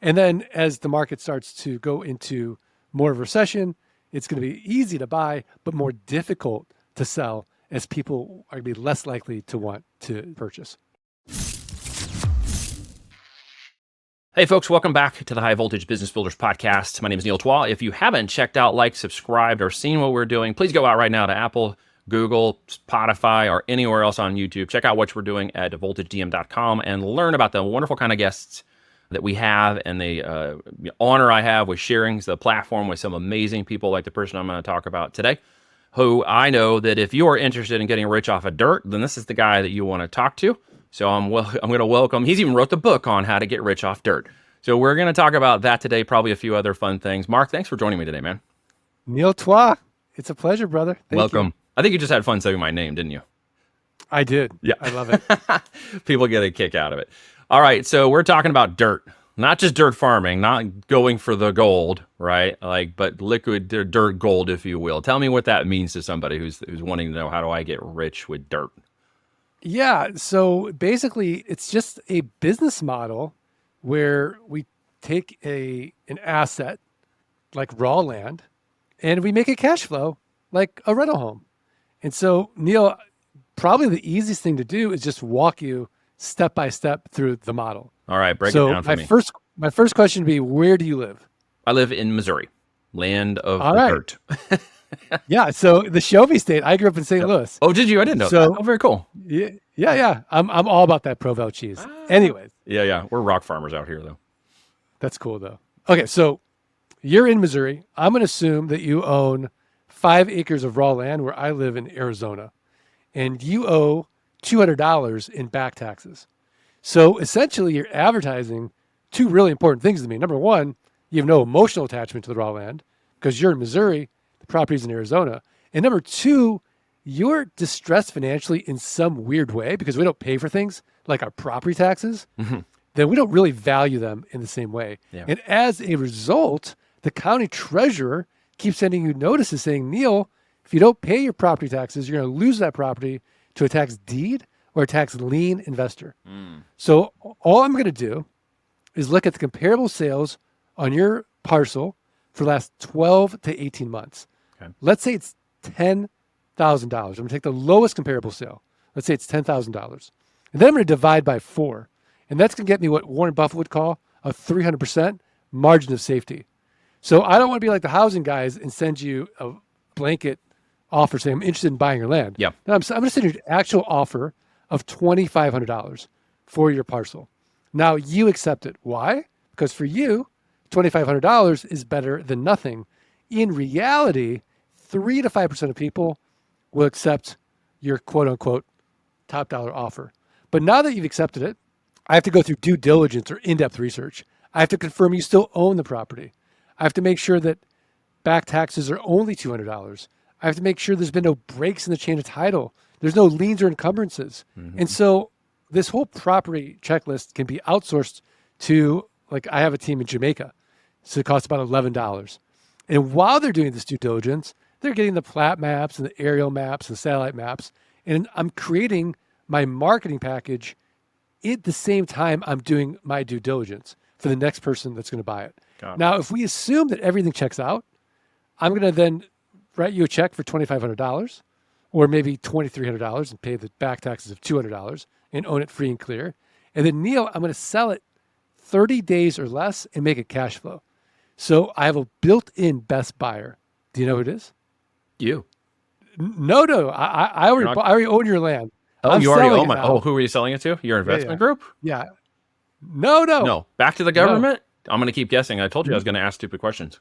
And then as the market starts to go into more of a recession, it's going to be easy to buy, but more difficult to sell as people are going to be less likely to want to purchase. Hey folks, welcome back to the High Voltage Business Builders Podcast. My name is Neil Twa. If you haven't checked out, liked, subscribed, or seen what we're doing, please go out right now to Apple, Google, Spotify, or anywhere else on YouTube. Check out what we're doing at voltagedm.com and learn about the wonderful kind of guests that we have and the honor I have with sharing the platform with some amazing people like the person I'm going to talk about today, who I know that if you are interested in getting rich off of dirt, then this is the guy that you want to talk to. So I'm going to welcome, he's even wrote the book on how to get rich off dirt. So we're going to talk about that today, probably a few other fun things. Mark, thanks for joining me today, man. Neil Twa, it's a pleasure, brother. Welcome. You. I think you just had fun saying my name, didn't you? I did. Yeah. I love it. People get a kick out of it. All right, so we're talking about dirt. Not just dirt farming, not going for the gold, right? But liquid dirt gold, if you will. Tell me what that means to somebody who's wanting to know, how do I get rich with dirt? Yeah. So basically, it's just a business model where we take an asset like raw land and we make it cash flow like a rental home. And so, Neil, probably the easiest thing to do is just walk you step by step through the model. All right, break it down for me. My first question would be, where do you live? I live in Missouri, land of dirt. Yeah, so the Show Me State. I grew up in St. Louis. Oh, did you? I didn't know that. Oh, very cool. Yeah. I'm all about that Provel cheese. Anyways. Yeah. We're rock farmers out here, though. That's cool, though. Okay, so you're in Missouri. I'm going to assume that you own 5 acres of raw land where I live in Arizona, and you owe $200 in back taxes. So essentially, you're advertising two really important things to me. Number one, you have no emotional attachment to the raw land because you're in Missouri, the property's in Arizona. And number two, you're distressed financially in some weird way because we don't pay for things like our property taxes. Mm-hmm. Then we don't really value them in the same way. Yeah. And as a result, the county treasurer keeps sending you notices saying, Neil, if you don't pay your property taxes, you're going to lose that property to a tax deed or a tax lien investor. So all I'm going to do is look at the comparable sales on your parcel for the last 12 to 18 months. Okay. Let's say it's $10,000. I'm going to take the lowest comparable sale. Let's say it's $10,000. And then I'm going to divide by 4. And that's going to get me what Warren Buffett would call a 300% margin of safety. So I don't want to be like the housing guys and send you a blanket offer saying, I'm interested in buying your land. Yeah. No, I'm going to send you an actual offer of $2,500 for your parcel. Now you accept it. Why? Because for you, $2,500 is better than nothing. In reality, 3 to 5% of people will accept your quote unquote top dollar offer. But now that you've accepted it, I have to go through due diligence or in-depth research. I have to confirm you still own the property. I have to make sure that back taxes are only $200. I have to make sure there's been no breaks in the chain of title. There's no liens or encumbrances. Mm-hmm. And so this whole property checklist can be outsourced to, like I have a team in Jamaica. So it costs about $11. And while they're doing this due diligence, they're getting the plat maps and the aerial maps and satellite maps. And I'm creating my marketing package at the same time I'm doing my due diligence for the next person that's going to buy it. Now, if we assume that everything checks out, I'm going to then write you a check for $2,500 or maybe $2,300 and pay the back taxes of $200 and own it free and clear. And then, Neil, I'm going to sell it 30 days or less and make it cash flow. So I have a built-in best buyer. Do you know who it is? You. No. I already own your land. Oh, you already own my. Oh, who are you selling it to? Your investment group? Yeah. No. Back to the government? No. I'm going to keep guessing. I told you I was going to ask stupid questions.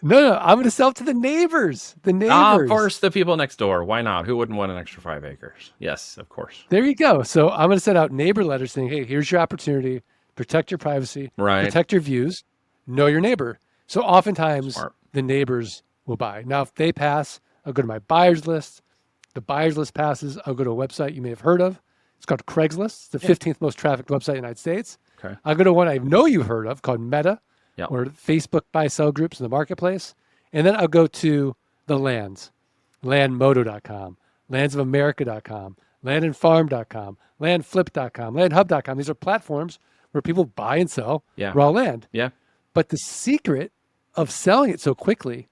No. I'm going to sell it to the neighbors. Of course, the people next door. Why not? Who wouldn't want an extra 5 acres? Yes, of course. There you go. So I'm going to send out neighbor letters saying, hey, here's your opportunity. Protect your privacy. Right. Protect your views. Know your neighbor. So oftentimes the neighbors will buy. Now, if they pass, I'll go to my buyer's list. The buyer's list passes, I'll go to a website you may have heard of. It's called Craigslist. It's the 15th most trafficked website in the United States. Okay. I'll go to one I know you've heard of called Meta or Facebook buy-sell groups in the marketplace. And then I'll go to the lands, landmodo.com, landsofamerica.com, landandfarm.com, landflip.com, landhub.com. These are platforms where people buy and sell Yeah. raw land. Yeah. But the secret of selling it so quickly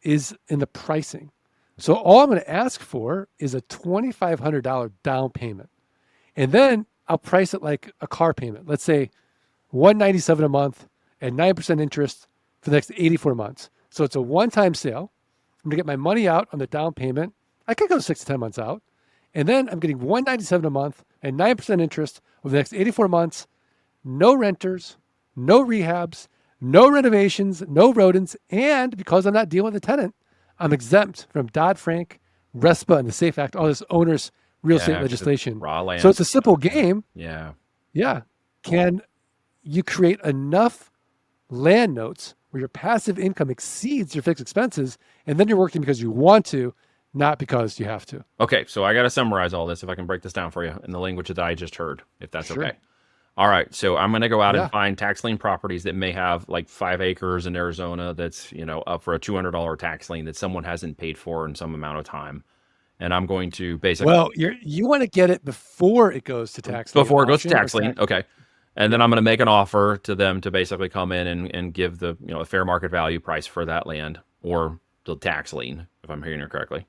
is in the pricing. So all I'm going to ask for is a $2,500 down payment. And then I'll price it like a car payment. Let's say $197 a month and 9% interest for the next 84 months. So it's a one-time sale. I'm going to get my money out on the down payment. I could go 6 to 10 months out. And then I'm getting $197 a month and 9% interest over the next 84 months. No renters, no rehabs, no renovations, no rodents. And because I'm not dealing with a tenant, I'm exempt from Dodd-Frank, RESPA, and the SAFE Act, all this owner's real estate legislation. Raw land. So it's a simple game. Yeah. Yeah. Can you create enough land notes where your passive income exceeds your fixed expenses, and then you're working because you want to, not because you have to? Okay, so I got to summarize all this if I can break this down for you in the language that I just heard, if that's Sure. okay. All right, so I'm going to go out Yeah. and find tax lien properties that may have like 5 acres in Arizona that's, up for a $200 tax lien that someone hasn't paid for in some amount of time. And I'm going to basically... Well, you want to get it before it goes to tax lien. Before it goes to auction or tax lien, okay. And then I'm going to make an offer to them to basically come in and give the a fair market value price for that land or the tax lien, if I'm hearing you correctly.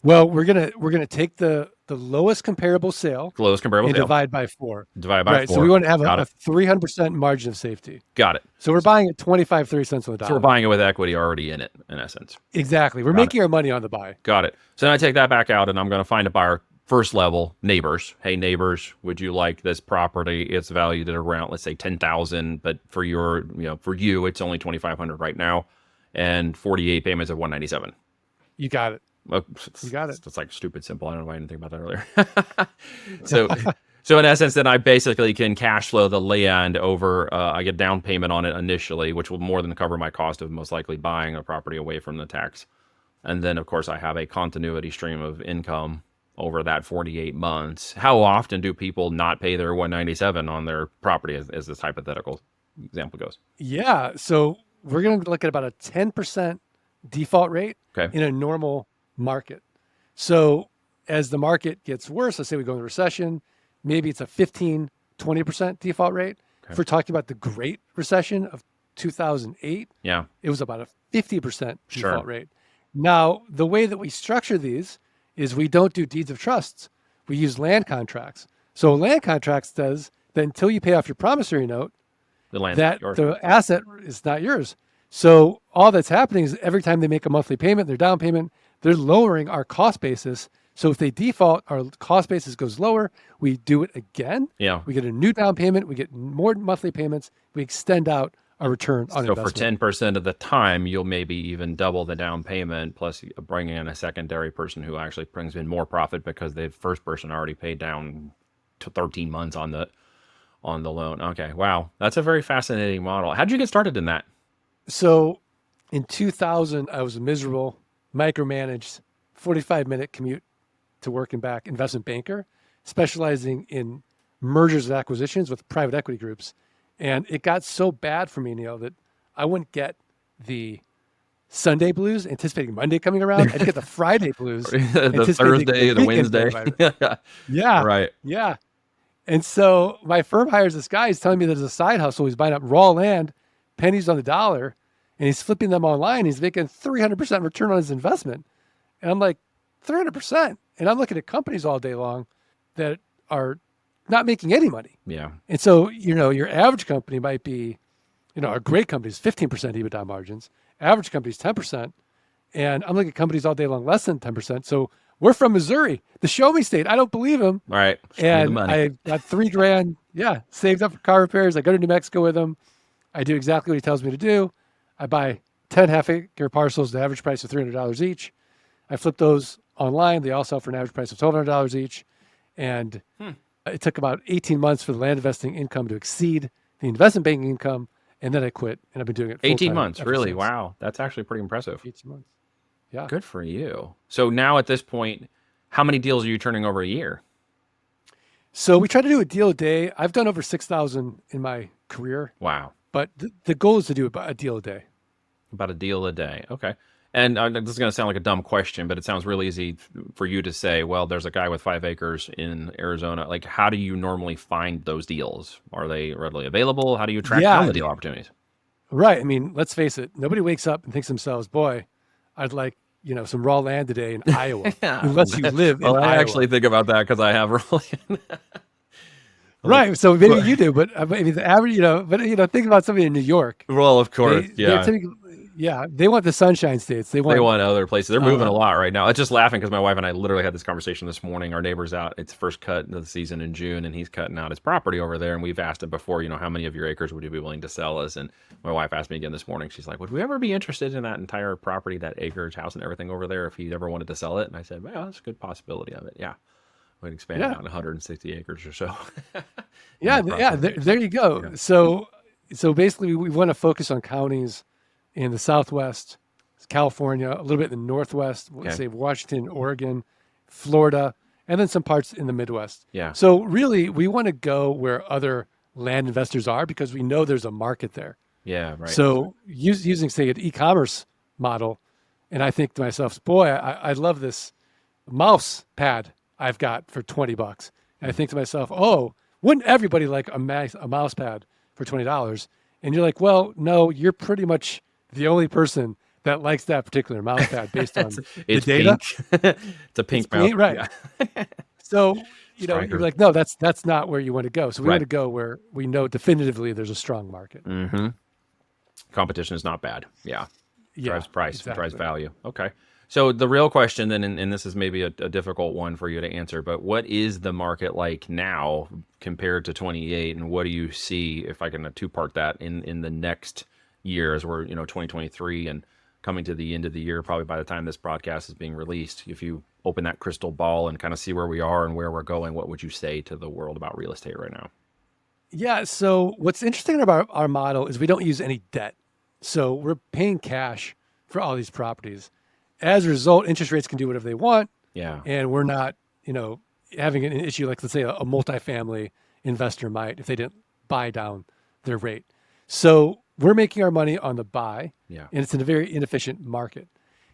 Well, we're gonna take the lowest comparable sale Lowest comparable and sale. divide by 4. Divide by Right. 4. So we want to have Got a it. 300% margin of safety. Got it. So we're buying at 25, 30 cents on the dollar. So we're buying it with equity already in it, in essence. Exactly. We're making our money on the buy. Got it. So then I take that back out and I'm going to find a buyer, first level, neighbors. Hey, neighbors, would you like this property? It's valued at around, let's say, $10,000, but for for you, it's only $2,500 right now, and 48 payments of $197. You got it. Oh, You got it. It's like stupid simple. I don't know why I didn't think about that earlier. So in essence, then I basically can cash flow the land over. I get down payment on it initially, which will more than cover my cost of most likely buying a property away from the tax. And then, of course, I have a continuity stream of income over that 48 months. How often do people not pay their 197 on their property, as this hypothetical example goes? Yeah. So we're going to look at about a 10% default rate Okay. in a normal market. So as the market gets worse, let's say we go into recession, maybe it's a 15, 20% default rate. Okay. If we're talking about the Great Recession of 2008, Yeah. it was about a 50% Sure. default rate. Now, the way that we structure these is we don't do deeds of trusts. We use land contracts. So land contracts does that until you pay off your promissory note, The land. that the asset is not yours. So all that's happening is every time they make a monthly payment, their down payment, they're lowering our cost basis. So if they default, our cost basis goes lower. We do it again. Yeah. We get a new down payment. We get more monthly payments. We extend out our return on So for investment. 10% of the time, you'll maybe even double the down payment, plus bringing in a secondary person who actually brings in more profit because the first person already paid down to 13 months on the loan. Okay, wow, that's a very fascinating model. How'd you get started in that? So in 2000, I was a miserable, micromanaged, 45-minute commute to work and back investment banker, specializing in mergers and acquisitions with private equity groups. And it got so bad for me, Neil, that I wouldn't get the Sunday blues, anticipating Monday coming around. I'd get the Friday blues, The anticipating Thursday, the weekend Wednesday. coming by. Yeah. Right. Yeah. And so my firm hires this guy. He's telling me there's a side hustle. He's buying up raw land, pennies on the dollar, and he's flipping them online. He's making 300% return on his investment. And I'm like, 300%. And I'm looking at companies all day long that are not making any money. Yeah. And so, your average company might be, a great company is 15% EBITDA margins. Average company is 10%. And I'm looking at companies all day long less than 10%. So we're from Missouri, the show me state. I don't believe him. All right. Show me the And money. I got $3,000, saved up for car repairs. I go to New Mexico with him. I do exactly what he tells me to do. I buy 10 half-acre parcels, the average price of $300 each. I flip those online. They all sell for an average price of $1,200 each. And it took about 18 months for the land investing income to exceed the investment banking income. And then I quit, and I've been doing it 18 full-time months, ever really? since. Wow. That's actually pretty impressive. 18 months. Yeah. Good for you. So now at this point, how many deals are you turning over a year? So we try to do a deal a day. I've done over 6,000 in my career, Wow. but the goal is to do about a deal a day. About a deal a day. Okay. And this is going to sound like a dumb question, but it sounds real easy for you to say, well, there's a guy with 5 acres in Arizona. Like, how do you normally find those deals? Are they readily available? How do you track down Yeah, the deal opportunities? right. I mean, let's face it. Nobody wakes up and thinks to themselves, boy, I'd like, some raw land today in Iowa, Yeah. unless you live in Well, I Iowa. actually think about that because I have really. Right. So maybe you do, but I mean, the average, think about somebody in New York. Well, of course, They're yeah. typically, yeah, they want the sunshine states. They They want, want other places. They're moving a uh, lot right now. It's just laughing because my wife and I literally had this conversation this morning. Our neighbor's out. It's first cut of the season in June, and he's cutting out his property over there. And we've asked him before, how many of your acres would you be willing to sell us? And my wife asked me again this morning. She's like, would we ever be interested in that entire property, that acreage, house, and everything over there if he ever wanted to sell it? And I said, well, that's a good possibility of it. Yeah. We'd expand it yeah, out 160 acres or so. in yeah, the yeah. process. There you go. Yeah. So basically, we want to focus on counties in the Southwest, California, a little bit in the Northwest, let's Okay. say Washington, Oregon, Florida, and then some parts in the Midwest. Yeah. So really, we want to go where other land investors are because we know there's a market there. Yeah. Right. So using, say, an e-commerce model, and I think to myself, boy, I love this mouse pad I've got for $20. And I think to myself, oh, wouldn't everybody like a mouse pad for $20? And you're like, well, no, you're pretty much the only person that likes that particular mouse pad based on the data. Pink. It's a pink mouse. Pink, right. Yeah. So, Striker. you're like, no, that's not where you want to go. So we Right. want to go where we know definitively there's a strong market. Mm-hmm. Competition is not bad. Yeah. Yeah, Drives price, exactly. drives value. Okay. So the real question then, and this is maybe a difficult one for you to answer, but what is the market like now compared to 28, and what do you see, if I can two-part that, in the next year as we're 2023 and coming to the end of the year, probably by the time this broadcast is being released, if you open that crystal ball and kind of see where we are and where we're going, what would you say to the world about real estate right now? Yeah. So what's interesting about our model is we don't use any debt. So we're paying cash for all these properties. As a result, interest rates can do whatever they want, Yeah. and we're not, having an issue like, let's say, a multifamily investor might if they didn't buy down their rate. So we're making our money on the buy, Yeah. and it's in a very inefficient market.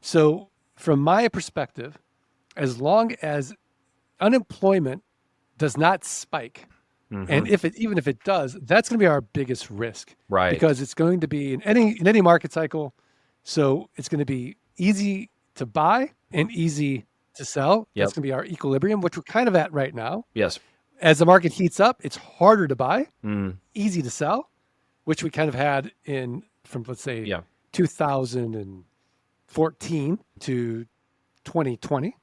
So from my perspective, as long as unemployment does not spike, and even if it does, that's going to be our biggest risk, Right. because it's going to be in any market cycle. So it's going to be easy to buy and easy to sell. Yep. That's going to be our equilibrium, which we're kind of at right now. Yes. As the market heats up, it's harder to buy, Mm. easy to sell, which we kind of had from, let's say, Yeah. 2014 to 2020.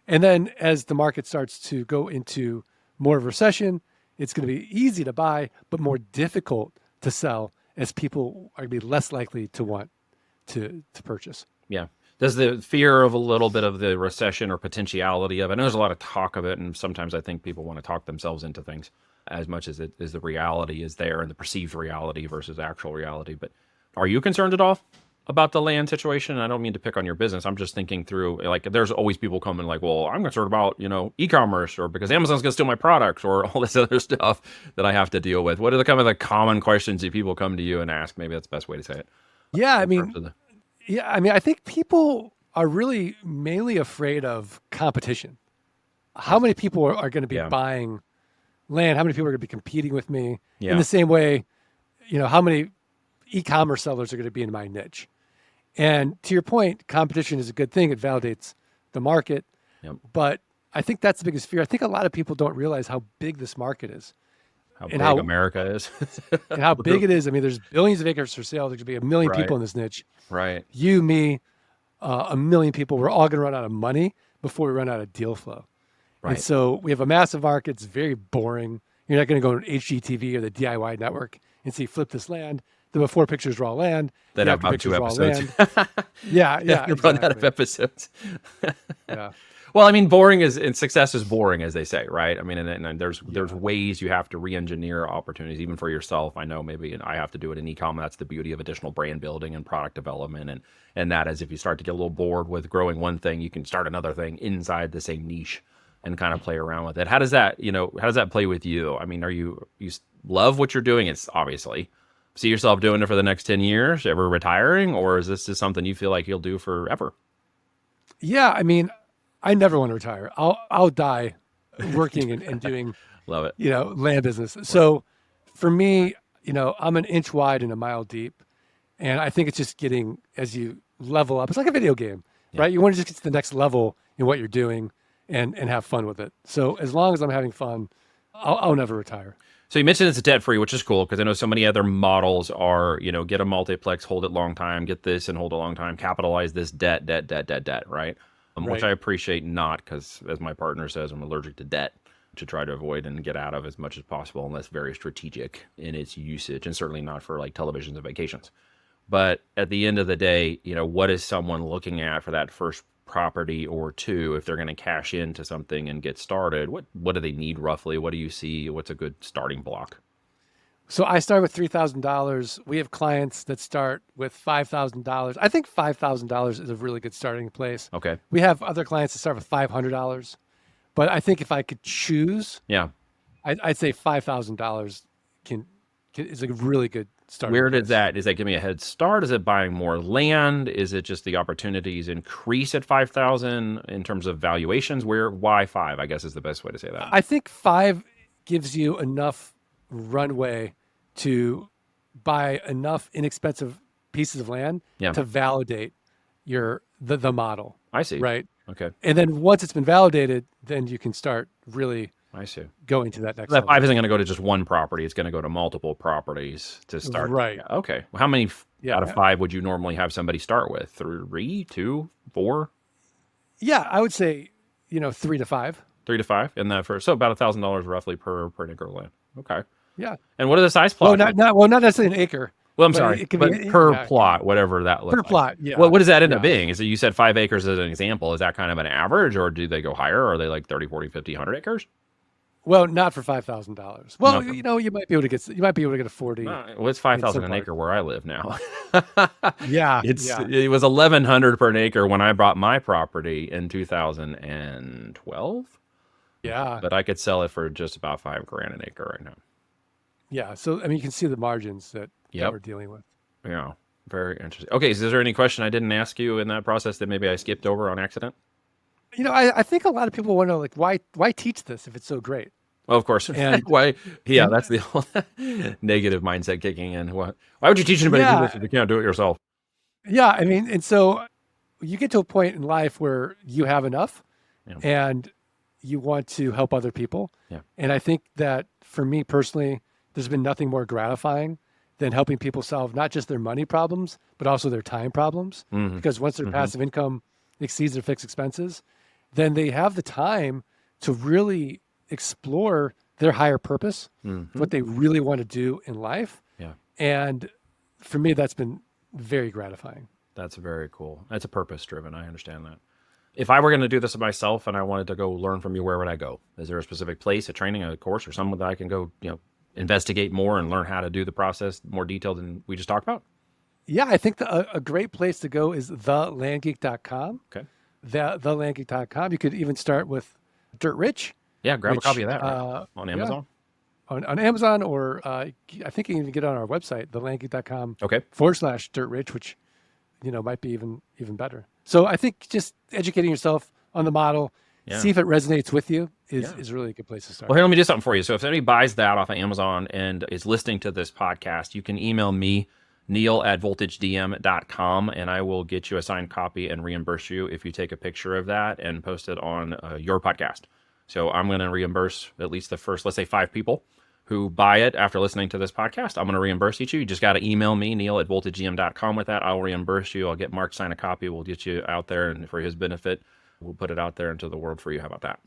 And then as the market starts to go into more of a recession, it's going to be easy to buy, but more difficult to sell, as people are going to be less likely to want to purchase. Yeah. Does the fear of a little bit of the recession or potentiality of it, I know there's a lot of talk of it, and sometimes I think people want to talk themselves into things as much as the reality is there and the perceived reality versus actual reality. But are you concerned at all about the land situation? And I don't mean to pick on your business. I'm just thinking through, like, there's always people coming like, well, I'm concerned about, e-commerce, or because Amazon's going to steal my products, or all this other stuff that I have to deal with. What are the common questions that people come to you and ask? Maybe that's the best way to say it. Yeah, I in mean, terms of the- I think people are really mainly afraid of competition. How many people are going to be Yeah. buying land? How many people are going to be competing with me? Yeah. In the same way, how many e-commerce sellers are going to be in my niche? And to your point, competition is a good thing. It validates the market. Yep. But I think that's the biggest fear. I think a lot of people don't realize how big this market is How and big how- America is. and how big it is. I mean, there's billions of acres for sale. There's going to be 1 million Right. people in this niche. Right. You, me, 1 million people. We're all going to run out of money before we run out of deal flow. Right. And so we have a massive market. It's very boring. You're not going to go to HGTV or the DIY network and see flip this land. The before pictures raw land. They'd the have after about 2 pictures raw episodes. land. Yeah. You're run out of exactly. episodes. Yeah. Well, I mean, boring is, and success is boring, as they say, right? I mean, and there's ways you have to re-engineer opportunities, even for yourself. I know maybe I have to do it in e-com. That's the beauty of additional brand building and product development, and that is, if you start to get a little bored with growing one thing, you can start another thing inside the same niche and kind of play around with it. How does that play with you? I mean, you love what you're doing? It's obviously see yourself doing it for the next 10 years, ever retiring, or is this just something you feel like you'll do forever? Yeah, I mean, I never want to retire. I'll die working and doing, Love it. land business. So for me, I'm an inch wide and a mile deep. And I think it's just getting, as you level up, it's like a video game, right? You want to just get to the next level in what you're doing and have fun with it. So as long as I'm having fun, I'll never retire. So you mentioned it's debt free, which is cool because I know so many other models are, get a multiplex, hold it long time, get this and hold a long time, capitalize this debt, right? Which Right. I appreciate not because, as my partner says, I'm allergic to debt to try to avoid and get out of as much as possible, unless very strategic in its usage, and certainly not for like televisions and vacations. But at the end of the day, what is someone looking at for that first property or two if they're going to cash into something and get started? What do they need roughly? What do you see? What's a good starting block? So I start with $3,000. We have clients that start with $5,000. I think $5,000 is a really good starting place. Okay. We have other clients that start with $500. But I think if I could choose, Yeah. I'd say $5,000 is a really good starting Where place. does that give me a head start? Is it buying more land? Is it just the opportunities increase at 5,000 in terms of valuations? Why five, I guess is the best way to say that. I think five gives you enough runway to buy enough inexpensive pieces of land Yeah. to validate the model, I see. right? Okay. And then once it's been validated, then you can start really I see. going to that next That level. five isn't going to go to just one property. It's going to go to multiple properties to start. Right. Yeah, okay. Well, how many Yeah. out of five would you normally have somebody start with? 3, 2, 4, Yeah, I would say, 3 to 5. 3 to 5 in that first. So about $1,000 roughly per acre of land. Okay. Yeah. And what are the size Well, plots? not necessarily an acre. Well, I'm but sorry, it could but be per yeah, plot, whatever that looks per like. plot. Yeah. What does that end up Yeah. being? Is it, you said 5 acres as an example. Is that kind of an average, or do they go higher? Are they like 30, 40, 50, 100 acres? Well, not for $5,000. Well, Not for- you might be able to get a 40. Well, it's 5,000 an parts. acre where I live now. Yeah. It was 1,100 per an acre when I bought my property in 2012. Yeah. But I could sell it for just about $5,000 an acre right now. Yeah. So, I mean, you can see the margins that Yep. we're dealing with. Yeah, very interesting. Okay, so is there any question I didn't ask you in that process that maybe I skipped over on accident? I think a lot of people want to know, like, why teach this if it's so great? Well, of course. And- Why? Yeah, and- that's the whole negative mindset kicking in. Why would you teach anybody to do Yeah. this if you can't do it yourself? Yeah. I mean, and so you get to a point in life where you have enough Yeah. and you want to help other people. Yeah. And I think that for me personally, there's been nothing more gratifying than helping people solve not just their money problems, but also their time problems. Mhm. Because once their passive income exceeds their fixed expenses, then they have the time to really explore their higher purpose, what they really want to do in life. Yeah. And for me, that's been very gratifying. That's very cool. That's a purpose driven. I understand that. If I were going to do this myself and I wanted to go learn from you, where would I go? Is there a specific place, a training, a course, or somewhere that I can go, investigate more and learn how to do the process more detailed than we just talked about? Yeah, I think a great place to go is thelandgeek.com. Okay. Thelandgeek.com. You could even start with Dirt Rich. Yeah, grab a Which, copy of that right? On yeah. Amazon. On Amazon, or I think you can even get it on our website, thelandgeek.com Okay. /Dirt Rich, which might be even better. So I think just educating yourself on the model, Yeah. see if it resonates with you is Yeah. really a good place to start. Well, here, let me do something for you. So if anybody buys that off of Amazon and is listening to this podcast, you can email me, neil@voltagedm.com, and I will get you a signed copy and reimburse you if you take a picture of that and post it on your podcast. So I'm going to reimburse at least the first, let's say 5 people who buy it after listening to this podcast. I'm going to reimburse each of you. You just got to email me, neil@voltagedm.com with that. I'll reimburse you. I'll get Mark to sign a copy. We'll get you out there, and for his benefit, we'll put it out there into the world for you. How about that?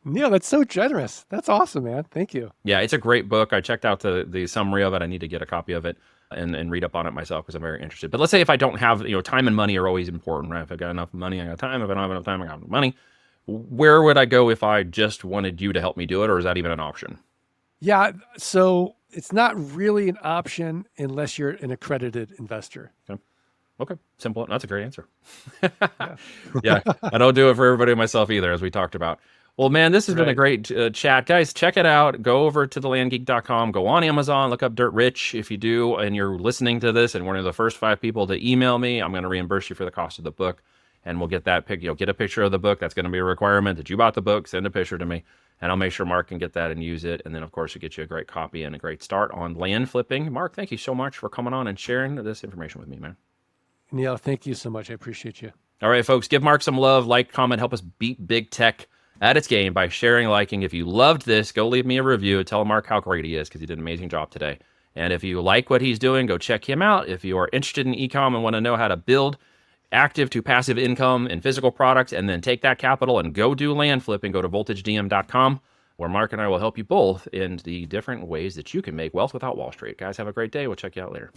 Neil, that's so generous. That's awesome, man. Thank you. Yeah, it's a great book. I checked out the summary of it. I need to get a copy of it and read up on it myself because I'm very interested. But let's say if I don't have, time and money are always important, right? If I got enough money, I got time. If I don't have enough time, I got enough money. Where would I go if I just wanted you to help me do it, or is that even an option? Yeah, so it's not really an option unless you're an accredited investor. Okay, simple. That's a great answer. Yeah, I don't do it for everybody myself either, as we talked about. Well, man, this has been a Right. great chat. Guys, check it out. Go over to thelandgeek.com. Go on Amazon. Look up Dirt Rich. If you do, and you're listening to this, and one of the first 5 people to email me, I'm going to reimburse you for the cost of the book. And we'll get that pic. You'll get a picture of the book. That's going to be a requirement that you bought the book. Send a picture to me, and I'll make sure Mark can get that and use it. And then, of course, we'll get you a great copy and a great start on land flipping. Mark, thank you so much for coming on and sharing this information with me, man. Neil, thank you so much. I appreciate you. All right, folks, give Mark some love, like, comment, help us beat big tech at its game by sharing, liking. If you loved this, go leave me a review. Tell Mark how great he is because he did an amazing job today. And if you like what he's doing, go check him out. If you are interested in e-com and want to know how to build active to passive income in physical products and then take that capital and go do land flipping, go to voltagedm.com, where Mark and I will help you both in the different ways that you can make wealth without Wall Street. Guys, have a great day. We'll check you out later.